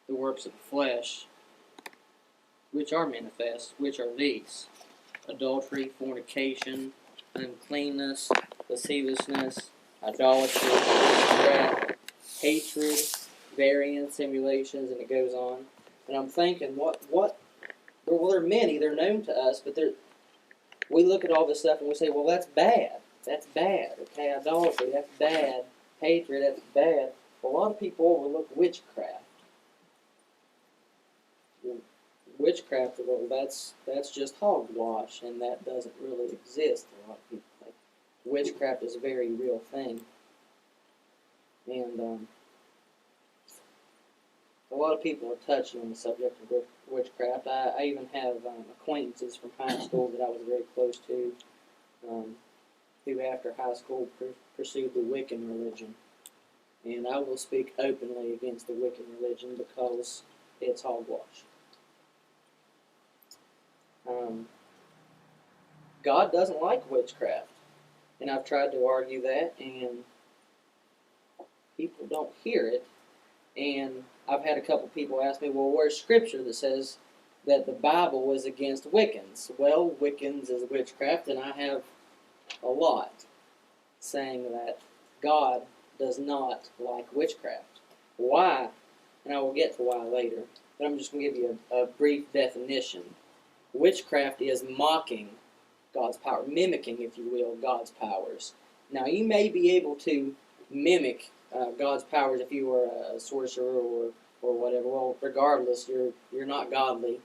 the works of the flesh, which are manifest, which are these: adultery, fornication, uncleanness, lasciviousness, idolatry, wrath, hatred, variance, emulations, and it goes on. And I'm thinking, well, there are many, they're known to us, but we look at all this stuff and we say, well, that's bad. That's bad. Okay, idolatry, that's bad. Hatred, that's bad. A lot of people overlook witchcraft. Witchcraft, well, that's just hogwash, and that doesn't really exist. A lot of people think witchcraft is a very real thing, and a lot of people are touchy on the subject of witchcraft. I even have acquaintances from high school that I was very close to, who after high school pursued the Wiccan religion, and I will speak openly against the Wiccan religion because it's hogwash. God doesn't like witchcraft, and I've tried to argue that, and people don't hear it. And I've had a couple people ask me, well, where's scripture that says that the Bible is against Wiccans? Well, Wiccans is witchcraft, and I have a lot saying that God does not like witchcraft. Why? And I will get to why later, but I'm just going to give you a brief definition. Witchcraft is mocking God's power, mimicking, if you will, God's powers. Now, you may be able to mimic God's powers if you are a sorcerer or whatever. Well, regardless, you're not godly.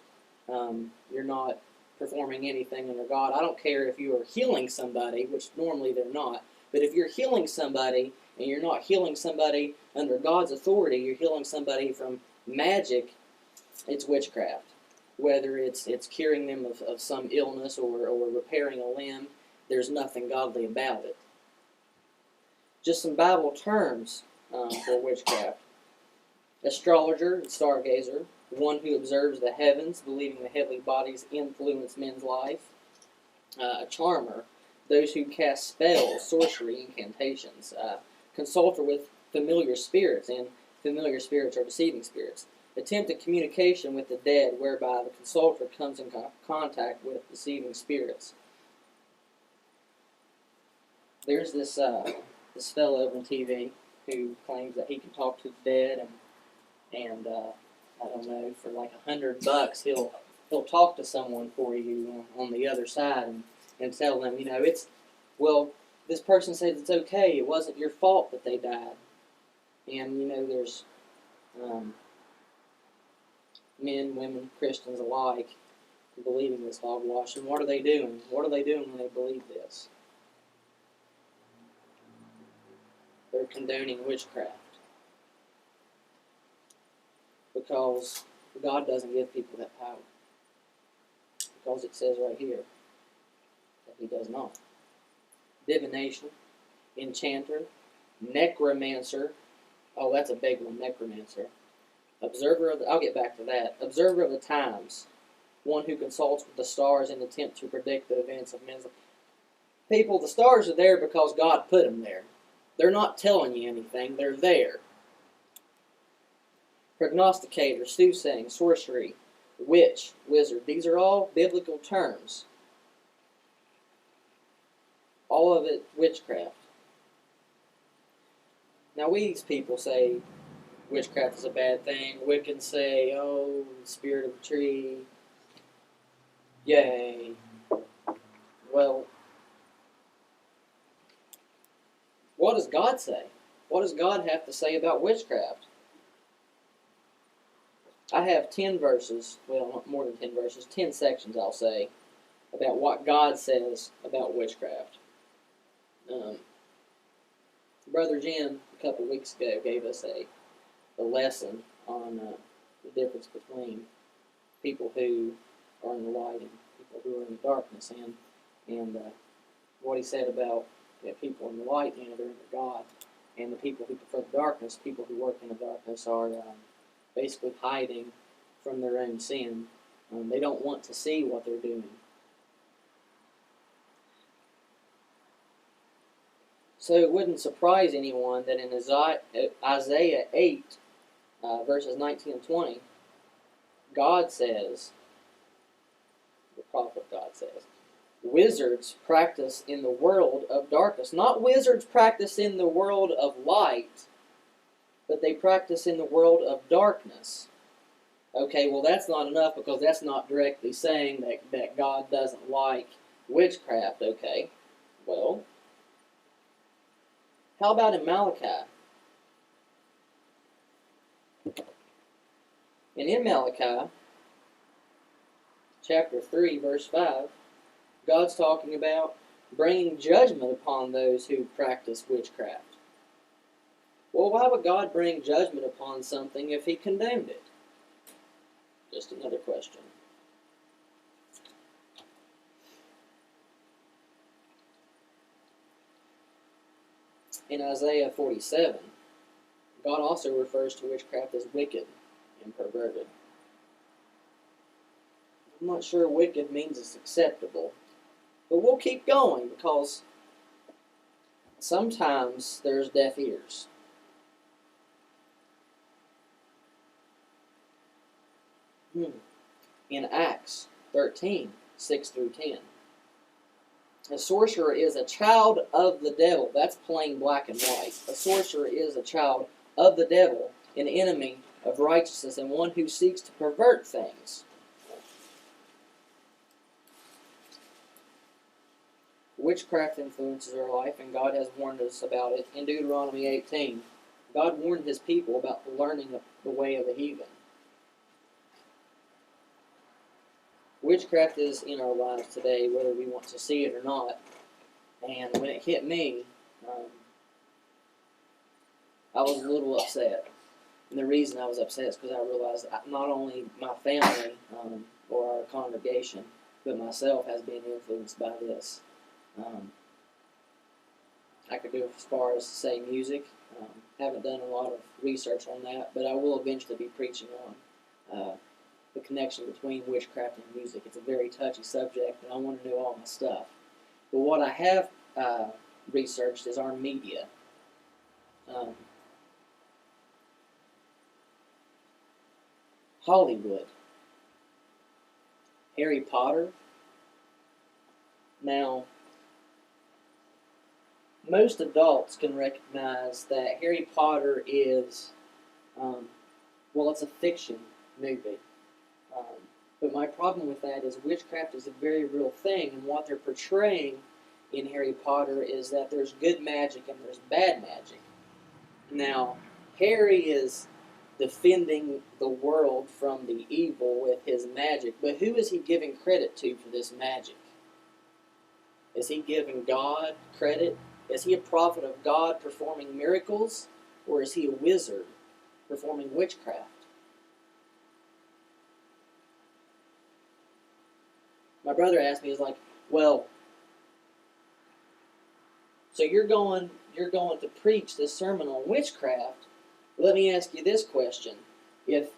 You're not performing anything under God. I don't care if you are healing somebody, which normally they're not, but if you're healing somebody and you're not healing somebody under God's authority, you're healing somebody from magic, it's witchcraft. Whether it's curing them of some illness or repairing a limb, there's nothing godly about it. Just some Bible terms for witchcraft. Astrologer and stargazer, one who observes the heavens, believing the heavenly bodies influence men's life. A charmer, those who cast spells, sorcery, incantations. Consulter with familiar spirits, and familiar spirits are deceiving spirits. Attempted communication with the dead, whereby the consulter comes in contact with deceiving spirits. There's this fellow on TV who claims that he can talk to the dead, and I don't know, for like $100, he'll talk to someone for you on the other side and tell them, this person said it's okay. It wasn't your fault that they died, and there's men, women, Christians alike, believing this hogwash. And what are they doing? What are they doing when they believe this? They're condoning witchcraft. Because God doesn't give people that power. Because it says right here that He does not. Divination, enchanter, necromancer. Oh, that's a big one, necromancer. I'll get back to that. Observer of the times, one who consults with the stars in an attempt to predict the events of men's life. People, the stars are there because God put them there. They're not telling you anything. They're there. Prognosticator, soothsaying, sorcery, witch, wizard. These are all biblical terms. All of it witchcraft. Now, these people say witchcraft is a bad thing. Wiccans say, oh, the spirit of the tree. Yay. Well, what does God say? What does God have to say about witchcraft? I have 10 verses, well, not more than 10 verses, 10 sections, I'll say, about what God says about witchcraft. Brother Jim, a couple weeks ago, gave us a lesson on the difference between people who are in the light and people who are in the darkness, and what he said about people in the light, they're under God, and the people who prefer the darkness, people who work in the darkness, are basically hiding from their own sin. They don't want to see what they're doing. So it wouldn't surprise anyone that in Isaiah 8, verses 19 and 20, God says, the prophet God says, wizards practice in the world of darkness. Not wizards practice in the world of light, but they practice in the world of darkness. Okay, well that's not enough because that's not directly saying that God doesn't like witchcraft, okay? Well, how about in Malachi? And in Malachi, chapter 3, verse 5, God's talking about bringing judgment upon those who practice witchcraft. Well, why would God bring judgment upon something if He condemned it? Just another question. In Isaiah 47, God also refers to witchcraft as wicked and perverted. I'm not sure wicked means it's acceptable, but we'll keep going because sometimes there's deaf ears. In Acts 13, 6 through 10. A sorcerer is a child of the devil. That's plain black and white. A sorcerer is a child of the devil, an enemy of righteousness, and one who seeks to pervert things. Witchcraft influences our life, and God has warned us about it. In Deuteronomy 18, God warned His people about learning the way of the heathen. Witchcraft is in our lives today, whether we want to see it or not. And when it hit me, I was a little upset. And the reason I was upset is because I realized that not only my family or our congregation, but myself has been influenced by this. I could go as far as to say music. Haven't done a lot of research on that, but I will eventually be preaching on the connection between witchcraft and music. It's a very touchy subject, and I want to know all my stuff. But what I have researched is our media. Hollywood. Harry Potter. Now, most adults can recognize that Harry Potter is, it's a fiction movie. But my problem with that is witchcraft is a very real thing, and what they're portraying in Harry Potter is that there's good magic and there's bad magic. Now, Harry is defending the world from the evil with his magic, but who is he giving credit to for this magic? Is he giving God credit? Is he a prophet of God performing miracles? Or is he a wizard performing witchcraft? My brother asked me, he's like, well, so you're going to preach this sermon on witchcraft. Let me ask you this question. If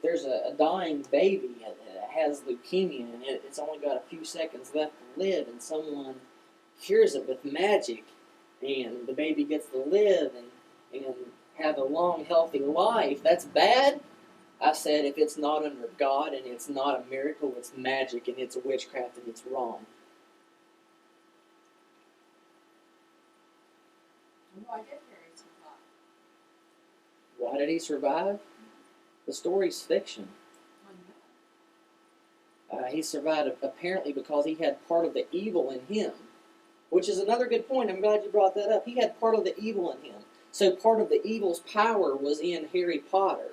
there's a dying baby that has leukemia and it's only got a few seconds left to live and someone cures it with magic and the baby gets to live and have a long, healthy life, that's bad? I said, if it's not under God and it's not a miracle, it's magic and it's a witchcraft and it's wrong. Why did Harry survive? Why did he survive? The story's fiction. He survived apparently because he had part of the evil in him, which is another good point. I'm glad you brought that up. He had part of the evil in him. So part of the evil's power was in Harry Potter.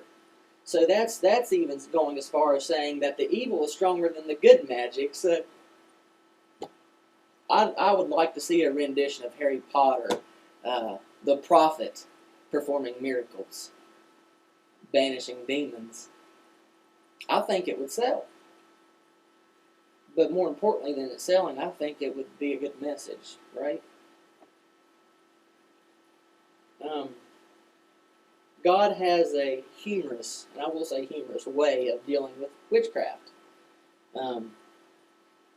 So that's even going as far as saying that the evil is stronger than the good magic. So I would like to see a rendition of Harry Potter, the prophet, performing miracles, banishing demons. I think it would sell. But more importantly than it selling, I think it would be a good message, right? God has a humorous, and I will say humorous, way of dealing with witchcraft.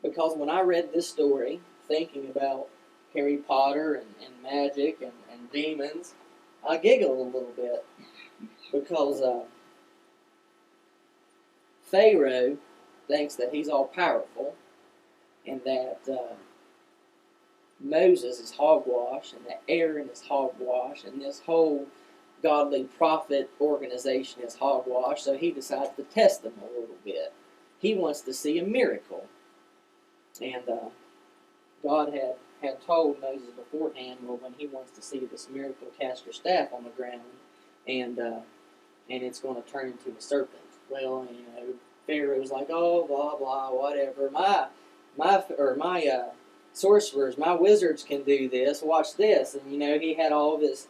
Because when I read this story, thinking about Harry Potter and magic and demons, I giggled a little bit. because Pharaoh thinks that he's all powerful and that Moses is hogwash and that Aaron is hogwash and this whole godly prophet organization is hogwash, so he decides to test them a little bit. He wants to see a miracle. And God had told Moses beforehand, well, when he wants to see this miracle, cast your staff on the ground, and it's going to turn into a serpent. Well, Pharaoh's like, oh, blah blah, whatever. My sorcerers, my wizards can do this. Watch this, and he had all of his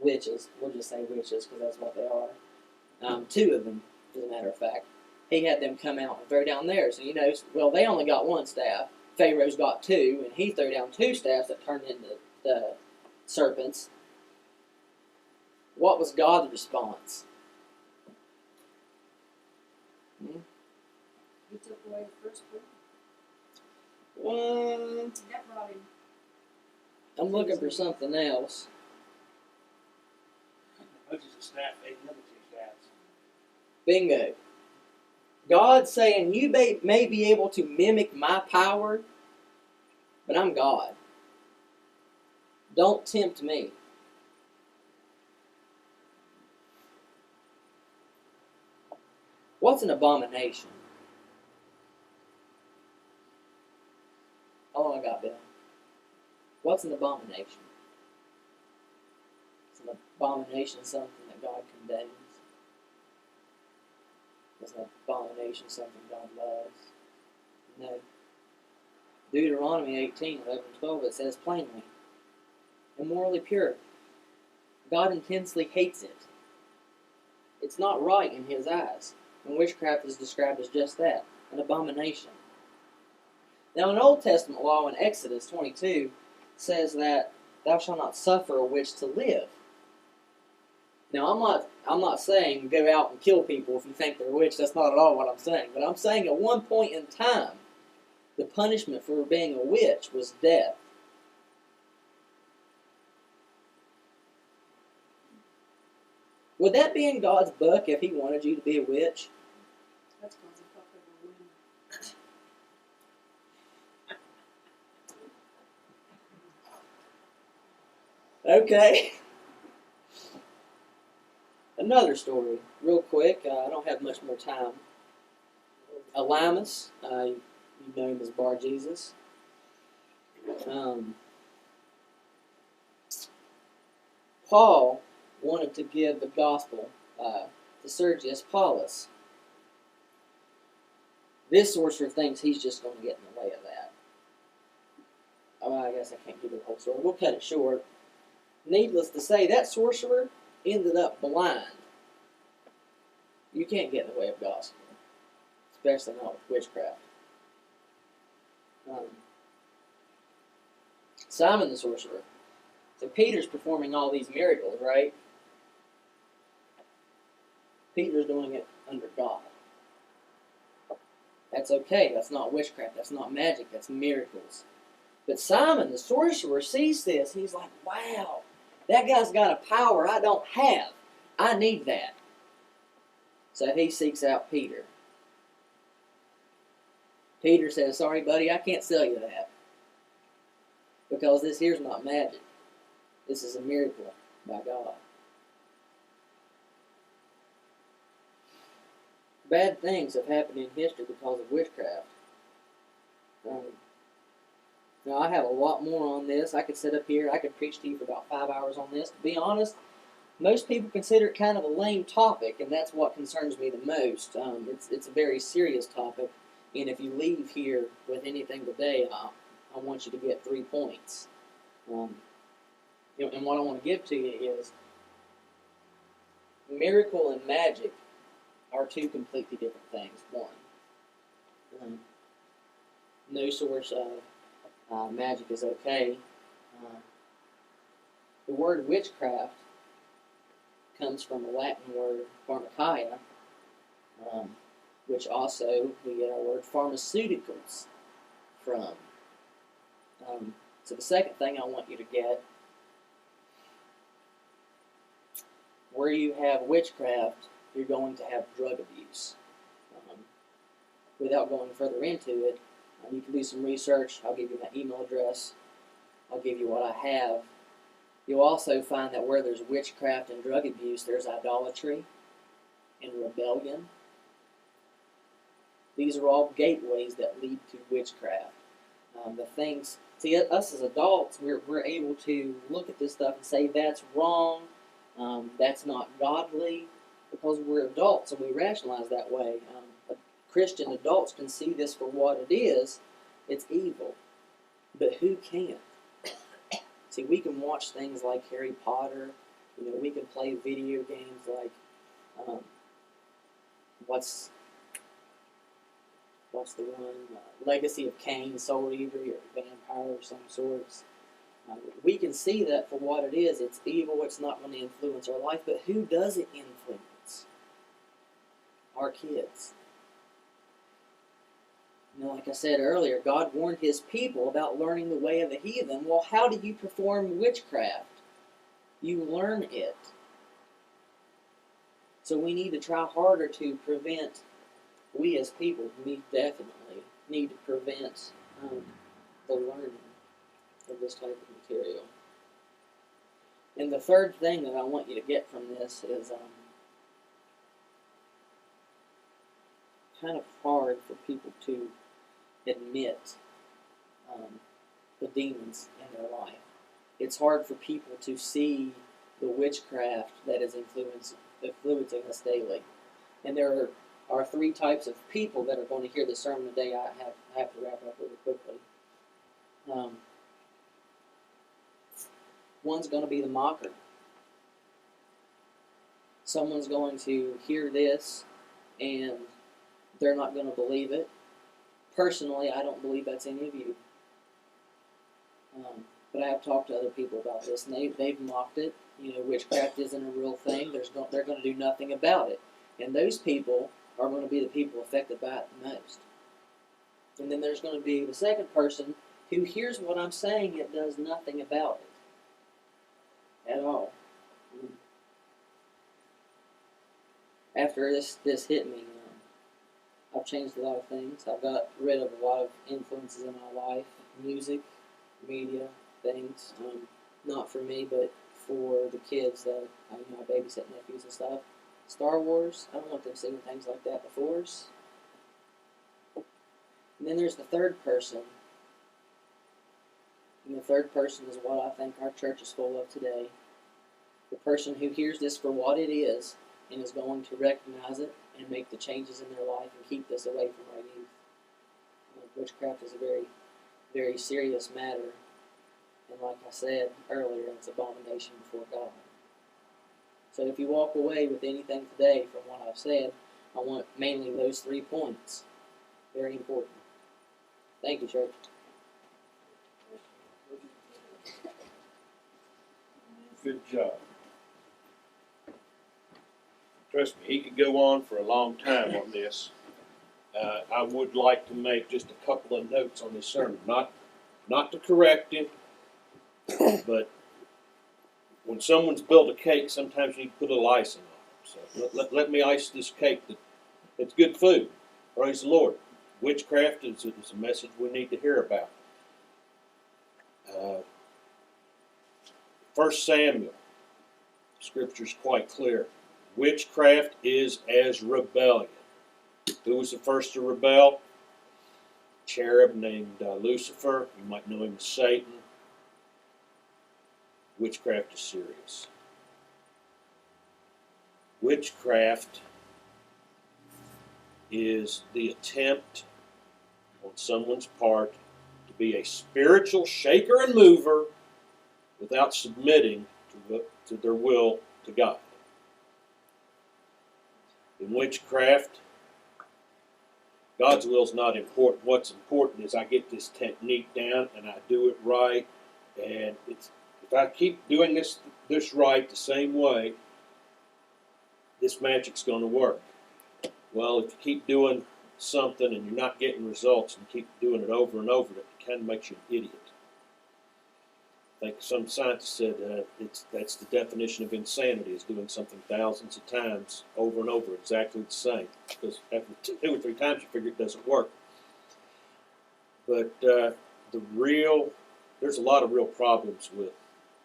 witches. We'll just say witches because that's what they are. Two of them, as a matter of fact. He had them come out and throw down theirs. And well, they only got one staff. Pharaoh's got two, and he threw down two staffs that turned into the serpents. What was God's response? He took away the firstborn. That brought him. I'm looking for something else. Moses' staff ate the other two staffs. Bingo. God's saying, you may be able to mimic my power, but I'm God. Don't tempt me. What's an abomination? How long I got, Bill? What's an abomination? Is an abomination something that God condemns? Is an abomination something God loves? No. Deuteronomy 18:11-12, it says plainly, immorally pure. God intensely hates it. It's not right in his eyes. And witchcraft is described as just that, an abomination. Now, in Old Testament law in Exodus 22 says that thou shalt not suffer a witch to live. Now, I'm not saying go out and kill people if you think they're a witch. That's not at all what I'm saying. But I'm saying at one point in time, the punishment for being a witch was death. Would that be in God's book if he wanted you to be a witch? That's because he fucked over a woman. Okay. Another story, real quick. I don't have much more time. Elymas, you know him as Bar Jesus. Paul wanted to give the gospel to Sergius Paulus. This sorcerer thinks he's just going to get in the way of that. I guess I can't give you the whole story. We'll cut it short. Needless to say, that sorcerer ended up blind. You can't get in the way of gospel, especially not with witchcraft. Simon the sorcerer. So Peter's performing all these miracles, right? Peter's doing it under God. That's okay. That's not witchcraft. That's not magic. That's miracles. But Simon the sorcerer sees this. He's like, wow, that guy's got a power I don't have. I need that. So he seeks out Peter. Peter says, sorry, buddy, I can't sell you that. Because this here's not magic. This is a miracle by God. Bad things have happened in history because of witchcraft. Now, I have a lot more on this. I could sit up here, I could preach to you for about 5 hours on this. To be honest, most people consider it kind of a lame topic, and that's what concerns me the most. It's a very serious topic, and if you leave here with anything today, I want you to get 3 points. And what I want to give to you is miracle and magic are two completely different things. One, no source of magic is okay. The word witchcraft comes from a Latin word, pharmakia, which also we get our word pharmaceuticals from. So the second thing I want you to get where you have witchcraft, you're going to have drug abuse. Without going further into it, you can do some research. I'll give you my email address. I'll give you what I have. You'll also find that where there's witchcraft and drug abuse, there's idolatry and rebellion. These are all gateways that lead to witchcraft. The things, see, us as adults, we're able to look at this stuff and say that's wrong, that's not godly, because we're adults and we rationalize that way. Christian adults can see this for what it is. It's evil. But who can't? See, we can watch things like Harry Potter. We can play video games like, what's the one? Legacy of Kain, Soul Eater, or Vampire of some sorts. We can see that for what it is. It's evil. It's not going to influence our life. But who does it influence? Our kids. Like I said earlier, God warned His people about learning the way of the heathen. Well, how do you perform witchcraft? You learn it. So we need to try harder to prevent, we as people definitely need to prevent the learning of this type of material. And the third thing that I want you to get from this is kind of hard for people to admit the demons in their life. It's hard for people to see the witchcraft that is influencing us daily. And there are three types of people that are going to hear the sermon today. I have to wrap up really quickly. One's going to be the mocker. Someone's going to hear this and they're not going to believe it. Personally, I don't believe that's any of you. But I have talked to other people about this, and they've mocked it. Witchcraft isn't a real thing. They're going to do nothing about it. And those people are going to be the people affected by it the most. And then there's going to be the second person who hears what I'm saying yet does nothing about it at all. After this hit me, I've changed a lot of things. I've got rid of a lot of influences in my life, music, media, things. Not for me, but for the kids that I babysit nephews and stuff. Star Wars, I don't want them seeing things like that. The Force. And then there's the third person. And the third person is what I think our church is full of today. The person who hears this for what it is and is going to recognize it and make the changes in their life and keep this away from our youth. Witchcraft is a very, very serious matter. And like I said earlier, it's an abomination before God. So if you walk away with anything today from what I've said, I want mainly those 3 points. Very important. Thank you, church. Good job. Trust me, he could go on for a long time on this. I would like to make just a couple of notes on this sermon. Not to correct him, but when someone's built a cake, sometimes you need to put a little icing on it. So let me ice this cake. It's good food. Praise the Lord. Witchcraft is a message we need to hear about. 1 Samuel, Scripture's quite clear. Witchcraft is as rebellion. Who was the first to rebel? A cherub named Lucifer. You might know him as Satan. Witchcraft is serious. Witchcraft is the attempt on someone's part to be a spiritual shaker and mover without submitting to their will to God. In witchcraft, God's will is not important. What's important is I get this technique down and I do it right. And if I keep doing this right the same way, this magic's going to work. Well, if you keep doing something and you're not getting results and keep doing it over and over, it kind of makes you an idiot. think some scientist said that's the definition of insanity, is doing something thousands of times over and over exactly the same. Because after 2 or 3 times you figure it doesn't work. But there's a lot of real problems with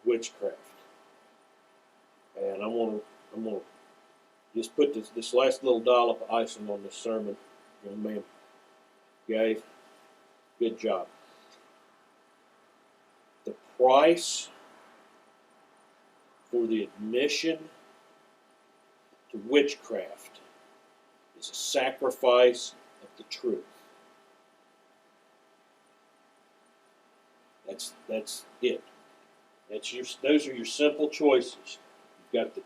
witchcraft. And I'm gonna just put this last little dollop of icing on this sermon, young man gave. Good job. The price for the admission to witchcraft is a sacrifice of the truth. That's it. Those are your simple choices. You've got to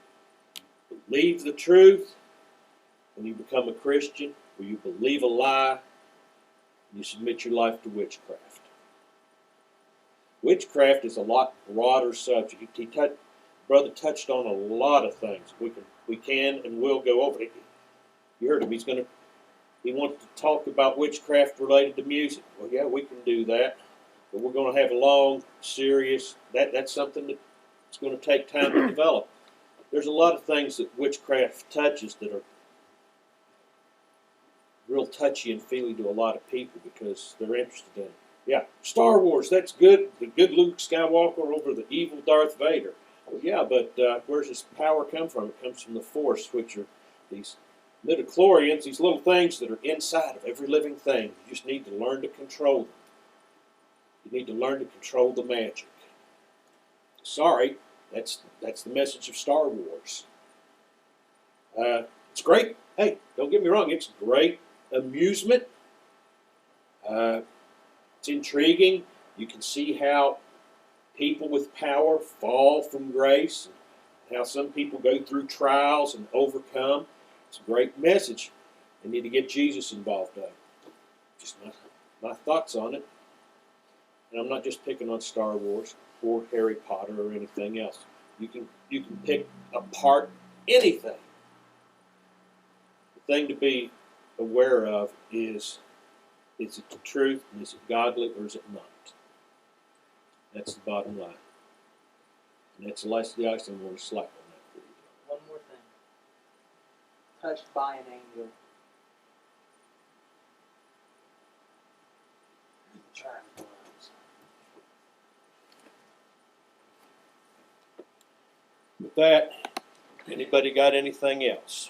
believe the truth when you become a Christian, or you believe a lie and you submit your life to witchcraft. Witchcraft is a lot broader subject. Brother touched on a lot of things. We can and will go over it. You heard him. He wants to talk about witchcraft related to music. Well, yeah, we can do that. But we're going to have a long, serious, that's something that's going to take time to develop. There's a lot of things that witchcraft touches that are real touchy and feely to a lot of people because they're interested in it. Yeah, Star Wars, that's good. The good Luke Skywalker over the evil Darth Vader. Well, yeah, but where's his power come from? It comes from the Force, which are these midichlorians, these little things that are inside of every living thing. You just need to learn to control them. You need to learn to control the magic. Sorry, that's the message of Star Wars. It's great. Hey, don't get me wrong. It's great amusement. It's intriguing. You can see how people with power fall from grace, and how some people go through trials and overcome. It's a great message. They need to get Jesus involved in it. Just my thoughts on it. And I'm not just picking on Star Wars or Harry Potter or anything else. You can pick apart anything. The thing to be aware of is it the truth, and is it godly, or is it not? That's the bottom line. And that's the last of the icing I'm going to slap on that for you. One more thing. Touched by an angel. With that, anybody got anything else?